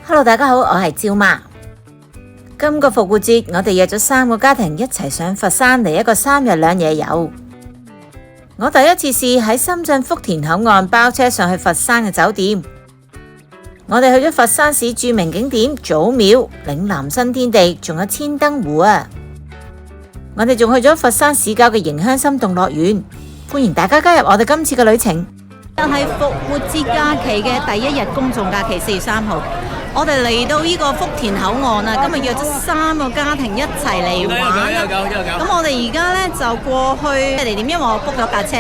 Hello， 大家好，我係趙媽。今個復活節，我哋約咗3個家庭一齊上佛山嚟一個3日2夜遊。我第一次試喺深圳福田口岸包車上去佛山嘅酒店。我哋去咗佛山市著名景點祖廟、嶺南新天地，仲有千燈湖啊！我哋仲去咗佛山市郊嘅迎香心動樂園。歡迎大家加入我哋今次嘅旅程。就係復活節假期嘅第1日公眾假期，4月3號。我哋嚟到呢個福田口岸啊，今日約咗3個家庭一齊嚟玩。咁我哋而家呢就過去地點，因為我 book 咗架車。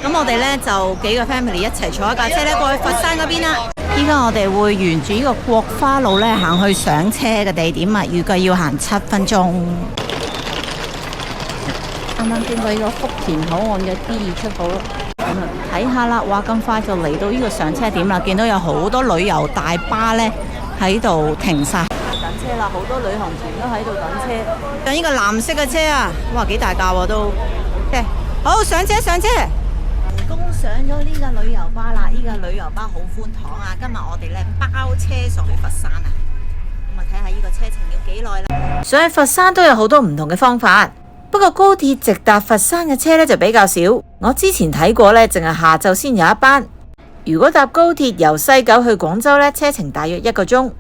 咁我哋呢就幾個 family 一齊坐一架車呢過去佛山嗰邊啦。依家我哋會沿住呢個國花路呢行去上車嘅地點啊，預計要行7分鐘。啱啱經過呢個福田口岸嘅 D2 出口咯。睇下啦，哇！咁快就嚟到呢個上車點啦，見到有好多旅遊大巴呢喺度停晒等車啦，好多旅行團都喺度等車。上呢個藍色嘅車啊，哇，幾大架喎都。好，上車上車。成功上咗呢個旅遊巴啦，呢個旅遊巴好寬敞啊！今日我哋呢包車上去佛山啊，咁啊睇下呢個車程要幾耐啦。上去佛山都有好多唔同嘅方法。不過高鐵直達佛山嘅車呢就比較少，我之前睇過呢，淨係下晝先有一班。如果搭高鐵由西九去廣州呢，車程大約1個鐘。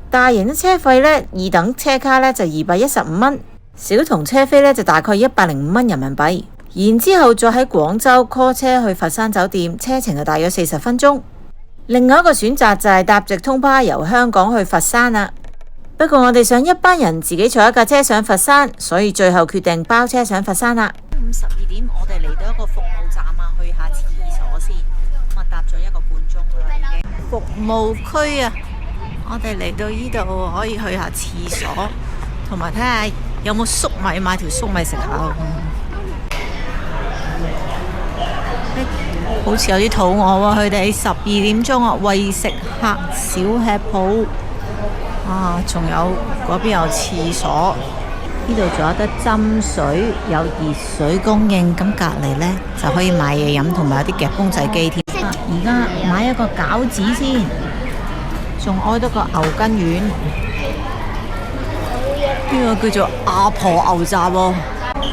大型嘅車費呢，2等車卡呢就215蚊，小童車飛呢就大概105蚊人民幣。然之後再喺廣州 call 車去佛山酒店，車程就大約40分鐘。另外一個選擇就係搭直通巴由香港去佛山啦。不過我哋想一班人自己坐一架車上佛山，所以最後決定包車上佛山啦。中午12點，我哋嚟到一個服務站啊，去下廁所先。咁啊，搭咗1個半鐘啦已經。服務區啊，我哋嚟到呢度可以去下廁所，同埋睇下有冇粟米，買條粟米食下。好似有啲肚餓喎，佢哋12點鐘啊，餵食客小吃鋪。啊，仲有嗰邊有廁所，呢度仲有得斟水，有熱水供應。咁隔離呢，就可以買嘢飲，同埋有啲夾公仔機添。而家買一個餃子先，仲愛多個牛筋丸。呢個叫做阿婆牛雜喎。牛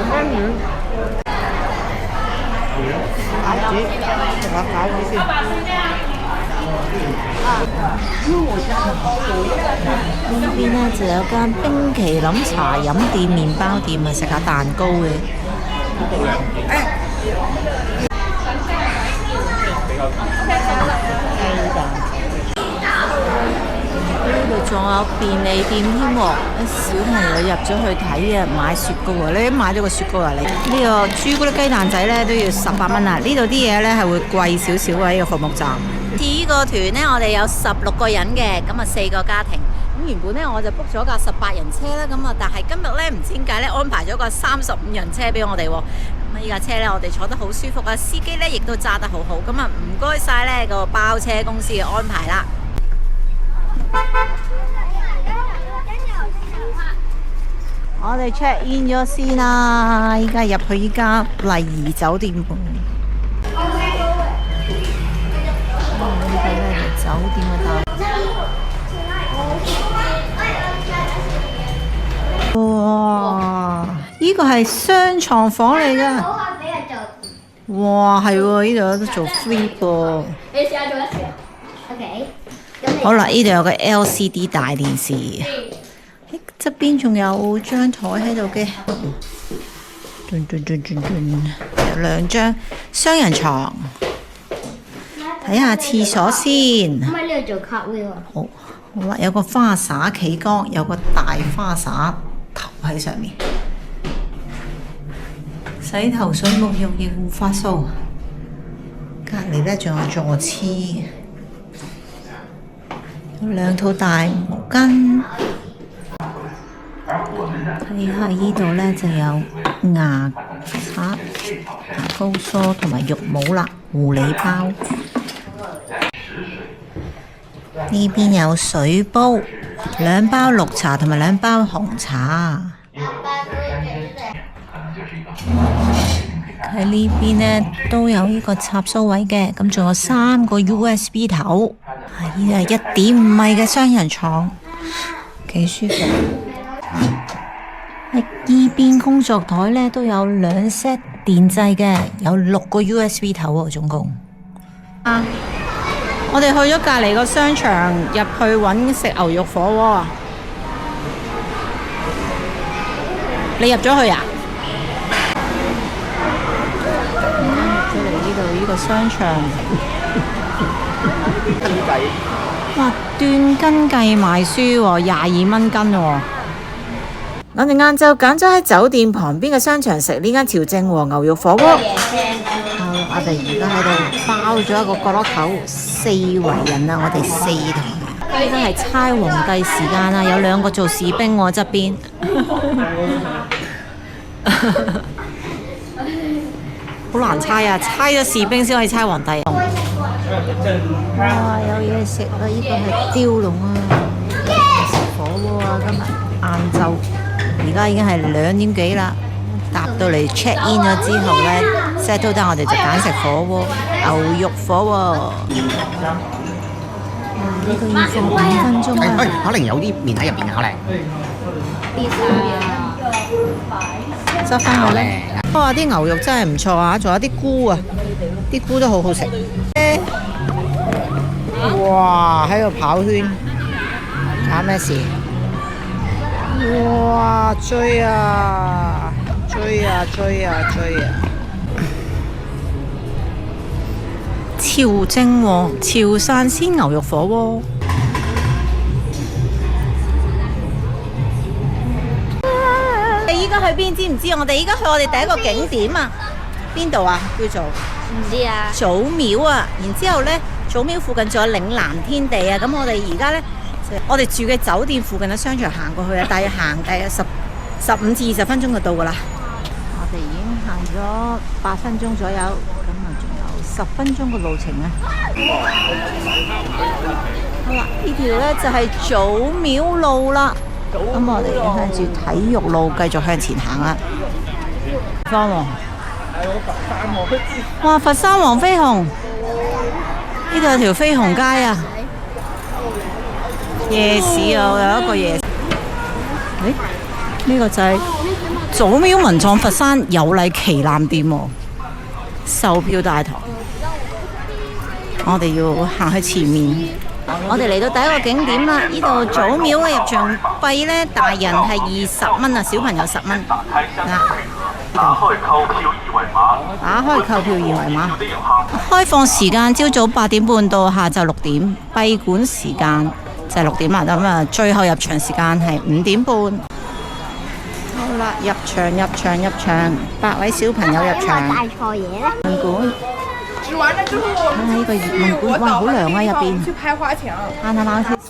筋丸。餃子，食下餃子先。呢邊呢就有間冰淇淋茶飲店、麵包店啊，食下蛋糕嘅。呢度仲有便利店添喎，小朋友入咗去睇啊，買雪糕啊，你買咗個雪糕啊你？呢個朱古力雞蛋仔呢都要18蚊啊！呢度啲嘢呢係會貴少少啊，呢個服務站。呢個團呢，我哋有16個人嘅，咁啊4個家庭。咁原本呢，我就 book 咗架18人車啦，咁啊但係今日呢，唔知點解呢，安排咗個35人車俾我哋喎。咁啊呢架車呢，我哋坐得好舒服啊，司機呢亦都揸得好好。咁啊唔該晒呢個包車公司嘅安排啦。我哋 check in 咗先啦，依家入去依家麗怡酒店。呢個咧係酒店嘅大。哇！呢個係雙床房嚟㗎。哇，係喎，呢度有得做 flip 喎。你試下做一次啊 ？OK。好啦，呢度有個 LCD 大電視。側邊仲有張台喺度嘅，有2張雙人床。睇下廁所先。咁喺呢度做 cartwheel 啊？好啦，有個花灑企缸，有個大花灑頭喺上面。洗頭水、沐浴液、護髮素。隔離呢仲有坐廁，有2套大毛巾。睇下呢度呢就有牙刷、牙膏梳同埋浴帽啦，護理包。呢邊有水煲，2包綠茶同埋2包紅茶。喺呢邊呢都有呢個插蘇位嘅，咁仲有3個 USB 頭，呢係1.5米嘅雙人床，幾舒服。喺呢邊工作台呢都有2 set 電掣嘅，有6個 USB 頭喎，總共。我哋去咗隔離個商場入去揾食牛肉火鍋啊！你入咗去啊？出嚟呢度呢個商場，哇！斷斤計賣書喎，22蚊斤喎。我哋晏晝揀咗喺酒店旁邊嘅商場食呢間潮正和牛肉火鍋。我哋而家喺度包咗一個角落頭，4圍人啊！我哋4台。依家係猜皇帝時間啊！有2個做士兵喎側邊。好難猜啊！猜咗士兵先可以猜皇帝。哇！有嘢食啦！呢個係雕龍啊，食火鍋啊！今日晏晝，而家已經係2點幾啦。搭到嚟 check in 咗之後呢 settle down 我哋就揀食火鍋，牛肉火鍋。呢個要放5分鐘啊！可能有啲麵喺入邊啊，可能。執翻佢咧。哇！啲牛肉真係唔錯啊，仲有啲菇啊，啲菇都好好食。哇！喺度跑圈，搞咩事？哇！追啊！追啊！追啊！追啊！潮正和潮汕鮮牛肉火鍋。你依家去邊？知唔知？我哋依家去我哋第一個景點啊！邊度啊？叫做唔知啊。祖廟啊！然之後呢，祖廟附近仲有嶺南天地啊！咁我哋而家呢，我哋住嘅酒店附近嘅商場行過去啊，大約行大約15至20分鐘就到㗎啦。我哋已經行咗8分鐘左右，咁啊仲有10分鐘嘅路程啊！好啦，呢條呢就係祖廟路啦。咁我哋向住體育路繼續向前行啦。哇！佛山黃飛鴻，呢度有條飛鴻街啊！夜市啊，有一個夜市。呢個就係祖廟文創佛山有禮旗艦店喎，售票大堂。我哋要行去前面。我哋嚟到第一個景點啦！呢度祖廟嘅入場費呢，大人係20蚊啊，小朋友10蚊。打開購票二維碼。開放時間朝早8點半到下晝6點，閉館時間就係6點啦。咁啊，最後入場時間係5點半。好啦，入場，8位小朋友入場。帶錯嘢咧。文館。呢個熱文館，哇，好涼啊入邊。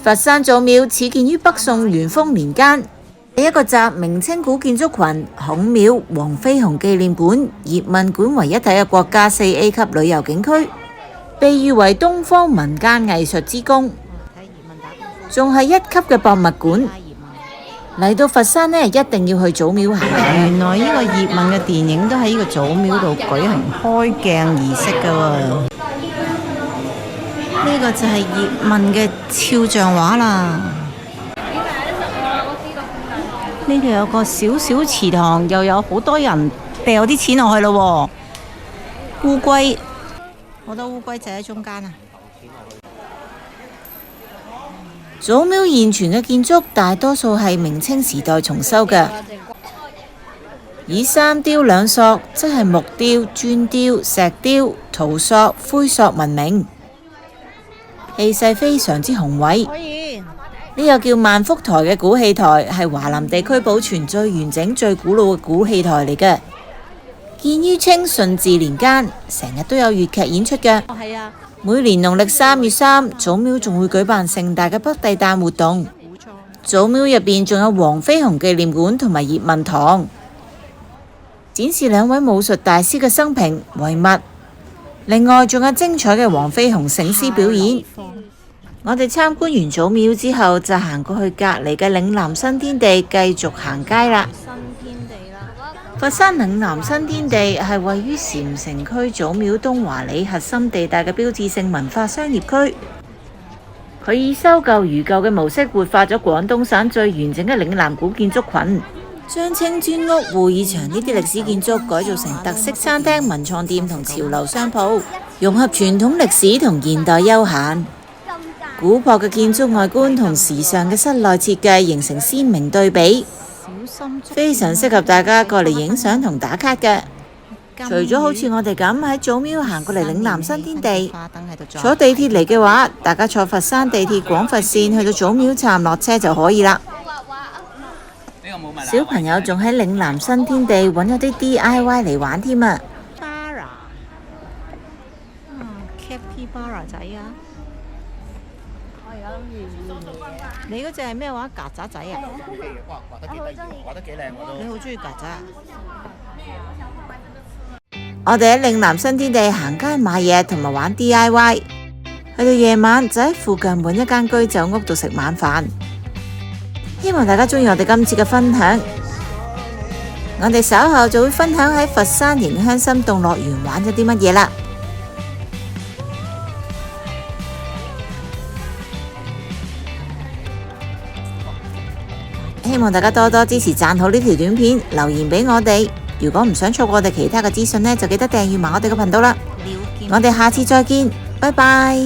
佛山祖廟始建於北宋元豐年間，係一個集明清古建築群、孔廟、黃飛鴻紀念館、葉問館為一體嘅國家4A 級旅遊景區，被譽為東方民間藝術之宮，仲係1級嘅博物館。嚟到佛山呢，一定要去祖廟行。原來呢個葉問嘅電影都喺呢個祖廟度舉行開鏡儀式㗎喎。呢個就係葉問嘅肖像畫啦。呢度有個小小祠堂，又有好多人掉啲錢落去咯喎。烏龜，好多烏龜仔喺中間啊！祖廟現存嘅建築大多數係明清時代重修嘅，以3雕2塑，即係木雕、磚雕、石雕、陶塑、灰塑聞名，氣勢非常之宏偉。呢個叫萬福台嘅古戲台係華南地區保存最完整、最古老嘅古戲台嚟嘅，建於清順治年間，成日都有粵劇演出嘅。每年農曆3月3，祖廟仲會舉辦盛大嘅北帝誕活動。祖廟入邊仲有黃飛鴻紀念館同埋葉問堂，展示2位武術大師嘅生平遺物。另外仲有精彩嘅黃飛鴻醒獅表演。我哋參觀完祖廟之後，就行過去隔離嘅嶺南新天地，繼續行街啦。新天地啦，佛山嶺南新天地係位於禪城區祖廟東華里核心地帶嘅標誌性文化商業區。佢以修舊如舊嘅模式活化咗廣東省最完整嘅嶺南古建築群，將青磚屋、會議場呢啲歷史建築改造成特色餐廳、文創店同潮流商鋪，融合傳統歷史同現代休閒。古樸嘅建築外觀同時尚嘅室內設計形成鮮明對比，非常適合大家過嚟影相同打卡嘅。除咗好似我哋咁喺祖廟行過嚟嶺南新天地，坐地鐵嚟嘅話，大家坐佛山地鐵廣佛線去到祖廟站落車就可以啦。小朋友仲喺嶺南新天地揾咗啲 DIY 嚟玩添啊！Cappy Bara 仔啊！你嗰隻係咩話？曱甴仔啊？哇，畫得幾得意，畫得幾靚我都。你好中意曱甴啊？我哋喺嶺南新天地行街買嘢同埋玩 DIY， 去到夜晚就喺附近揾一間居酒屋度食晚飯。希望大家中意我哋今次嘅分享。我哋稍後就會分享喺佛山迎香心動樂園玩咗啲乜嘢啦。希望大家多多支持，讚好呢條短片，留言俾我哋。如果唔想錯過我哋其他嘅資訊呢，就記得訂閱埋我哋嘅頻道啦。我哋下次再見，拜拜。